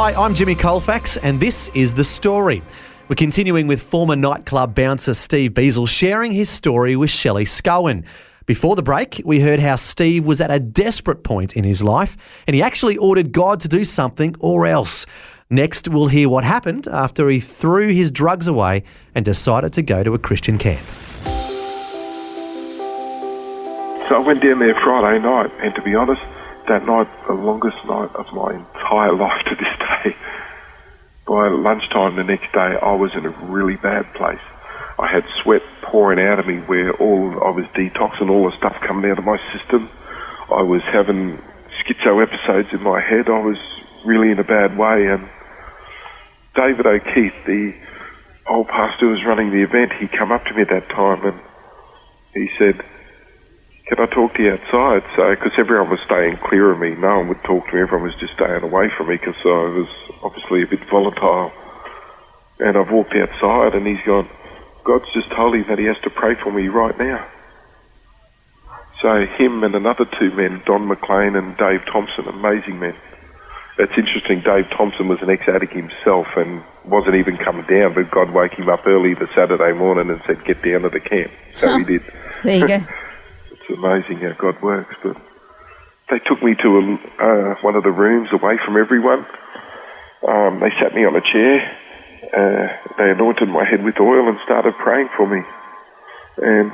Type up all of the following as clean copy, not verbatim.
Hi, I'm Jimmy Colefax, and this is The Story. We're continuing with former nightclub bouncer Steve Beizlle sharing his story with Shelley Scowen. Before the break, we heard how Steve was at a desperate point in his life, and he actually ordered God to do something or else. Next, we'll hear what happened after he threw his drugs away and decided to go to a Christian camp. So I went down there Friday night, and to be honest, that night, the longest night of my entire life to this day. By lunchtime the next day, I was in a really bad place. I had sweat pouring out of me where I was detoxing all the stuff coming out of my system. I was having schizo episodes in my head. I was really in a bad way. And David O'Keefe, the old pastor who was running the event, he come up to me at that time and he said, "Can I talk to you outside?" So, because everyone was staying clear of me, no one would talk to me. Everyone was just staying away from me because I was obviously a bit volatile. And I've walked outside and he's gone, "God's just told him that he has to pray for me right now." So him and another two men, Don McLean and Dave Thompson, amazing men. It's interesting, Dave Thompson was an ex-addict himself and wasn't even coming down, but God woke him up early the Saturday morning and said, "Get down to the camp." So he did. There you go. It's amazing how God works. But they took me to one of the rooms away from everyone. They sat me on a chair. They anointed my head with oil and started praying for me. And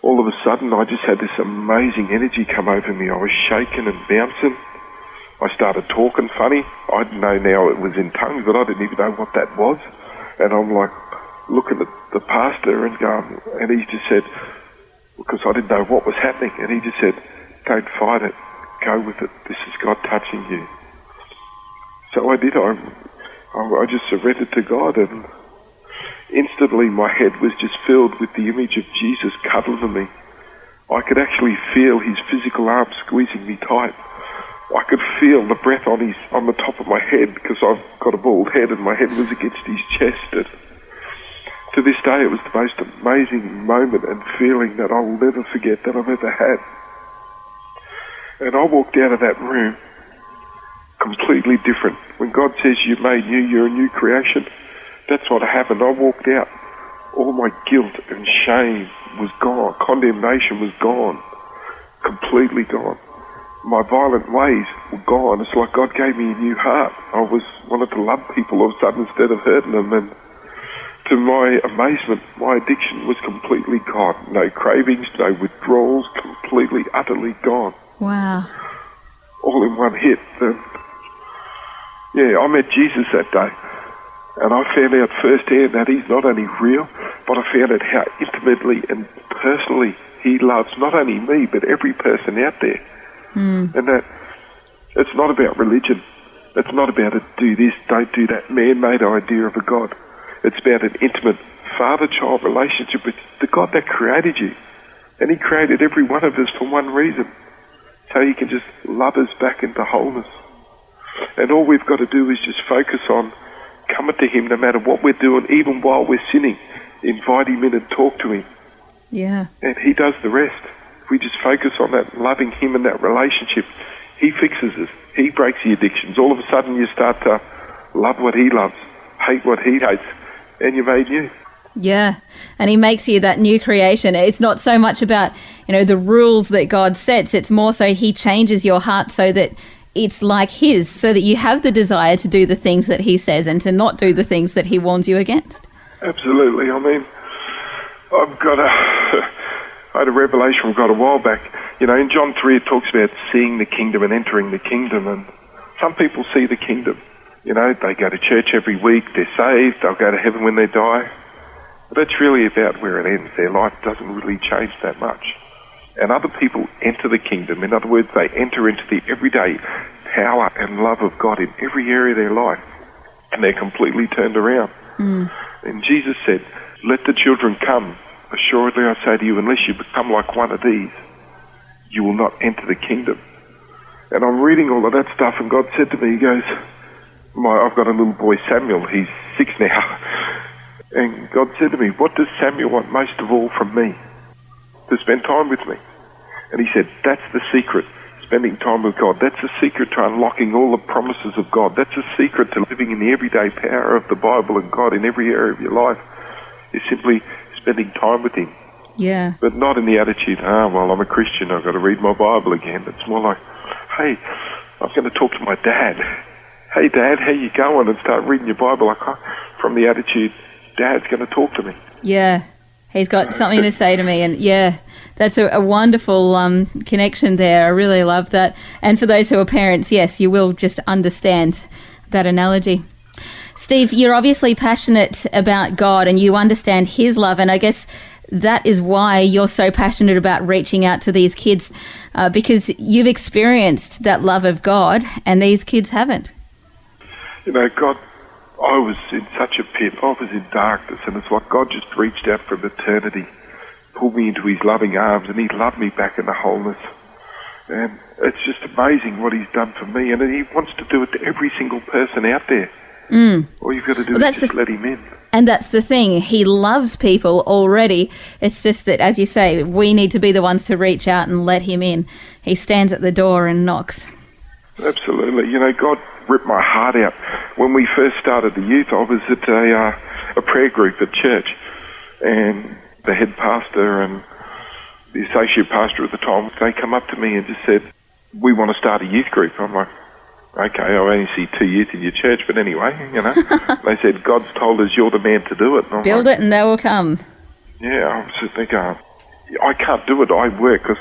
all of a sudden, I just had this amazing energy come over me. I was shaking and bouncing. I started talking funny. I know now it was in tongues, but I didn't even know what that was. And I'm like looking at the pastor and going, and he just said, because I didn't know what was happening, and he just said, "Don't fight it, go with it. This is God touching you." So I did. I just surrendered to God, and instantly my head was just filled with the image of Jesus cuddling me. I could actually feel his physical arm squeezing me tight. I could feel the breath on the top of my head because I've got a bald head and my head was against his chest. And to this day, it was the most amazing moment and feeling that I will never forget that I've ever had. And I walked out of that room completely different. When God says you're made new, you're a new creation, that's what happened. I walked out. All my guilt and shame was gone. Condemnation was gone. Completely gone. My violent ways were gone. It's like God gave me a new heart. I wanted to love people all of a sudden instead of hurting them. And to my amazement, my addiction was completely gone. No cravings, no withdrawals, completely, utterly gone. Wow. All in one hit. And I met Jesus that day. And I found out firsthand that he's not only real, but I found out how intimately and personally he loves not only me, but every person out there. And that it's not about religion. It's not about a do this, don't do that man-made idea of a God. It's about an intimate father-child relationship with the God that created you. And he created every one of us for one reason. So he can just love us back into wholeness. And all we've got to do is just focus on coming to him no matter what we're doing, even while we're sinning. Invite him in and talk to him. Yeah. And he does the rest. If we just focus on that, loving him and that relationship, he fixes us. He breaks the addictions. All of a sudden you start to love what he loves, hate what he hates, and you're made new. Yeah. And he makes you that new creation. It's not so much about, the rules that God sets. It's more so he changes your heart so that it's like his, so that you have the desire to do the things that he says and to not do the things that he warns you against. Absolutely. I mean, I had a revelation from God a while back. In John 3 it talks about seeing the kingdom and entering the kingdom, and some people see the kingdom. They go to church every week, they're saved, they'll go to heaven when they die. But that's really about where it ends. Their life doesn't really change that much. And other people enter the kingdom. In other words, they enter into the everyday power and love of God in every area of their life. And they're completely turned around. And Jesus said, "Let the children come. Assuredly I say to you, unless you become like one of these, you will not enter the kingdom." And I'm reading all of that stuff, and God said to me, he goes, I've got a little boy, Samuel, he's 6 now. And God said to me, "What does Samuel want most of all from me?" To spend time with me. And he said, "That's the secret. spending time with God. That's the secret to unlocking all the promises of God. That's the secret to living in the everyday power of the Bible and God in every area of your life, is simply spending time with Him. Yeah. But not in the attitude, well, I'm a Christian, I've got to read my Bible again. It's more like, hey, I'm going to talk to my dad. Hey, Dad, how you going? And start reading your Bible from the attitude, Dad's going to talk to me. Yeah. He's got something to say to me. And yeah, that's a wonderful connection there. I really love that. And for those who are parents, yes, you will just understand that analogy. Steve, you're obviously passionate about God and you understand His love. And I guess that is why you're so passionate about reaching out to these kids, because you've experienced that love of God and these kids haven't. You know, God, I was in such a pit. I was in darkness, and it's like God just reached out from eternity, pulled me into His loving arms, and He loved me back in the wholeness. And it's just amazing what He's done for me, and He wants to do it to every single person out there. All you've got to do is just let Him in. And that's the thing. He loves people already. It's just that, as you say, we need to be the ones to reach out and let Him in. He stands at the door and knocks. Absolutely. You know, God ripped my heart out. When we first started the youth, I was at a prayer group at church, and the head pastor and the associate pastor at the time, they come up to me and just said, we want to start a youth group. I'm like, okay, I only see 2 youth in your church, but anyway, you know. They said, God's told us you're the man to do it. And build it and they will come. Yeah, I'm sitting there going, I can't do it. I work, because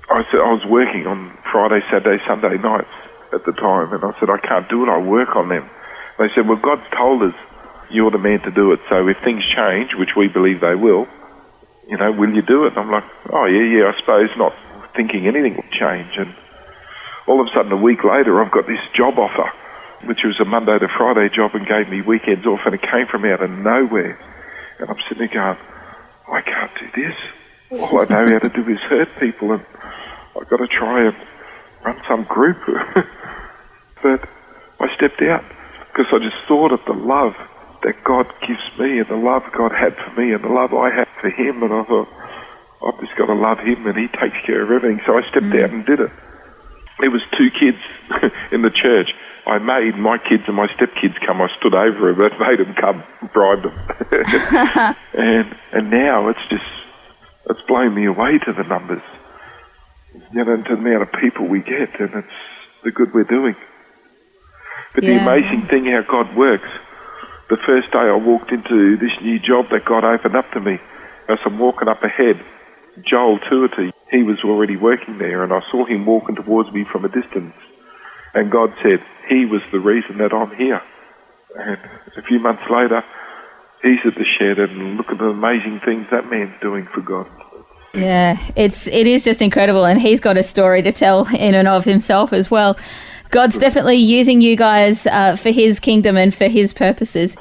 I was working on Friday, Saturday, Sunday nights at the time, and I said, I can't do it. I work on them. They said, well, God's told us you're the man to do it, so if things change, which we believe they will, you know, will you do it? And I'm like, oh, yeah, I suppose, not thinking anything will change. And all of a sudden, a week later, I've got this job offer, which was a Monday to Friday job and gave me weekends off, and it came from out of nowhere. And I'm sitting there going, I can't do this. All I know how to do is hurt people, and I've got to try and run some group. But I stepped out because I just thought of the love that God gives me and the love God had for me and the love I had for Him, and I thought, I've just got to love Him and He takes care of everything. So I stepped out and did it. There was 2 kids in the church. I made my kids and my stepkids come. I stood over them and made them come, bribed them. and now it's blown me away to the numbers, you know, to the amount of people we get, and it's the good we're doing. But the amazing thing how God works, the first day I walked into this new job that God opened up to me, as I'm walking up ahead, Joel Tuitea, he was already working there, and I saw him walking towards me from a distance. And God said, he was the reason that I'm here. And a few months later, he's at the shed, and look at the amazing things that man's doing for God. Yeah, it is just incredible, and he's got a story to tell in and of himself as well. God's definitely using you guys for His kingdom and for His purposes.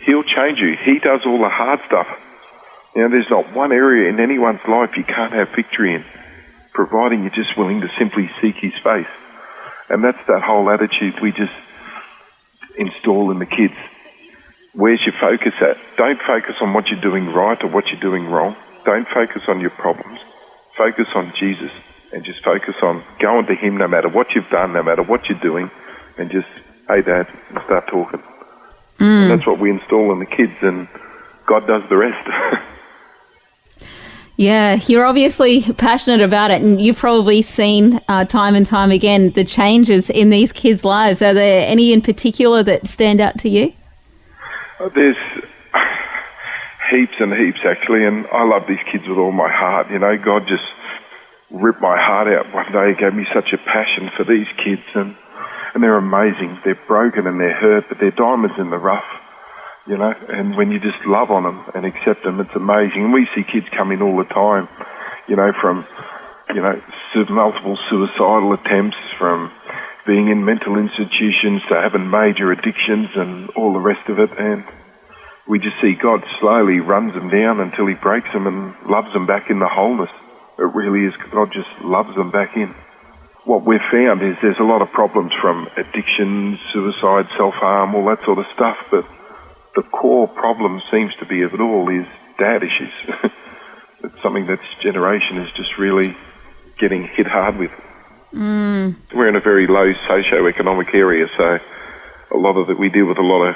He'll change you. He does all the hard stuff. You know, there's not one area in anyone's life you can't have victory in, providing you're just willing to simply seek His face. And that's that whole attitude we just install in the kids. Where's your focus at? Don't focus on what you're doing right or what you're doing wrong. Don't focus on your problems. Focus on Jesus, and just focus on going to Him no matter what you've done, no matter what you're doing, and just, hey, Dad, and start talking. And that's what we install in the kids, and God does the rest. Yeah, you're obviously passionate about it, and you've probably seen time and time again the changes in these kids' lives. Are there any in particular that stand out to you? There's heaps and heaps, actually, and I love these kids with all my heart. You know, God just ripped my heart out one day. He gave me such a passion for these kids, and they're amazing. They're broken and they're hurt, but they're diamonds in the rough. You know, and when you just love on them and accept them, it's amazing. And we see kids come in all the time, you know, from, you know, multiple suicidal attempts, from being in mental institutions to having major addictions and all the rest of it. And we just see God slowly runs them down until He breaks them and loves them back in the wholeness. It really is. God just loves them back in. What we've found is there's a lot of problems from addiction, suicide, self-harm, all that sort of stuff, but the core problem seems to be of it all is dad issues. It's something that this generation is just really getting hit hard with. We're in a very low socio-economic area, so we deal with a lot of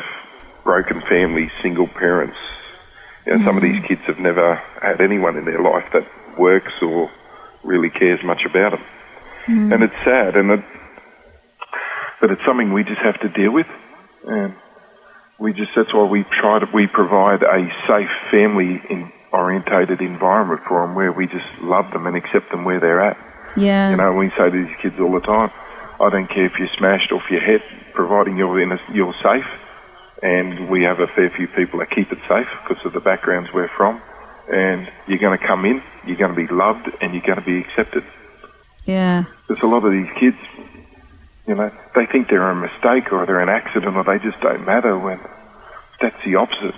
broken families, single parents. Some of these kids have never had anyone in their life that works or really cares much about them. And it's sad, but it's something we just have to deal with. And that's why we provide a safe family-orientated environment for them where we just love them and accept them where they're at. Yeah. We say to these kids all the time, I don't care if you're smashed off your head, providing you're safe. And we have a fair few people that keep it safe because of the backgrounds we're from. And you're going to come in, you're going to be loved, and you're going to be accepted. Yeah. There's a lot of these kids, they think they're a mistake or they're an accident or they just don't matter, when that's the opposite,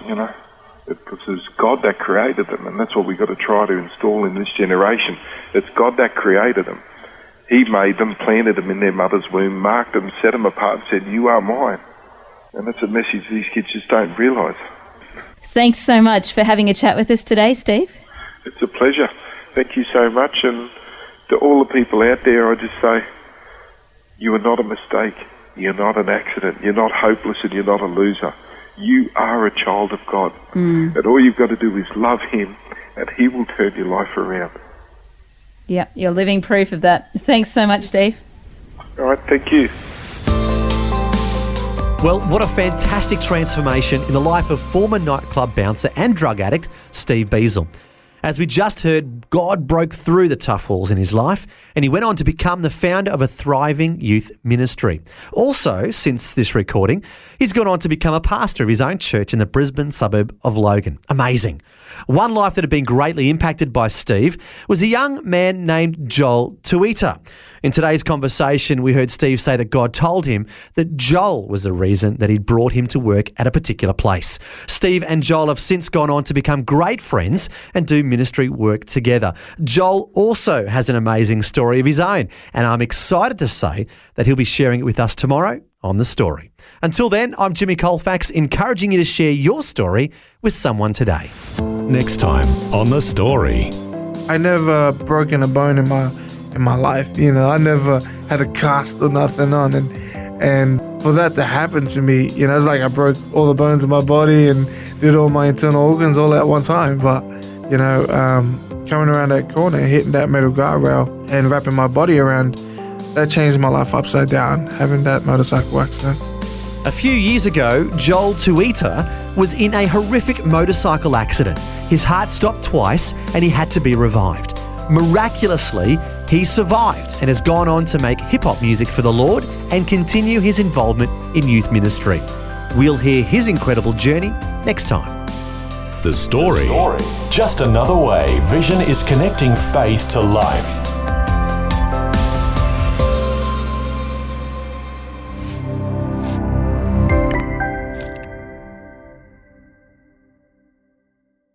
Because it's God that created them, and that's what we've got to try to install in this generation. It's God that created them. He made them, planted them in their mother's womb, marked them, set them apart, and said, you are mine. And that's a message these kids just don't realise. Thanks so much for having a chat with us today, Steve. It's a pleasure. Thank you so much. And to all the people out there, I just say, you are not a mistake. You're not an accident. You're not hopeless, and you're not a loser. You are a child of God. And all you've got to do is love Him, and He will turn your life around. Yeah, you're living proof of that. Thanks so much, Steve. All right, thank you. Well, what a fantastic transformation in the life of former nightclub bouncer and drug addict Steve Beizlle. As we just heard, God broke through the tough walls in his life, and he went on to become the founder of a thriving youth ministry. Also, since this recording, he's gone on to become a pastor of his own church in the Brisbane suburb of Logan. Amazing. One life that had been greatly impacted by Steve was a young man named Joel Tuita. In today's conversation, we heard Steve say that God told him that Joel was the reason that he'd brought him to work at a particular place. Steve and Joel have since gone on to become great friends and do ministry work together. Joel also has an amazing story of his own, and I'm excited to say that he'll be sharing it with us tomorrow on The Story. Until then, I'm Jimmy Colefax, encouraging you to share your story with someone today. Next time on The Story. I never broken a bone in my life. I never had a cast or nothing on, and for that to happen to me, it's like I broke all the bones in my body and did all my internal organs all at one time. But coming around that corner, hitting that metal guardrail and wrapping my body around, that changed my life upside down, having that motorcycle accident. A few years ago, Joel Tuita was in a horrific motorcycle accident. His heart stopped twice and he had to be revived. Miraculously, he survived and has gone on to make hip-hop music for the Lord and continue his involvement in youth ministry. We'll hear his incredible journey next time. The Story. Just another way Vision is connecting faith to life.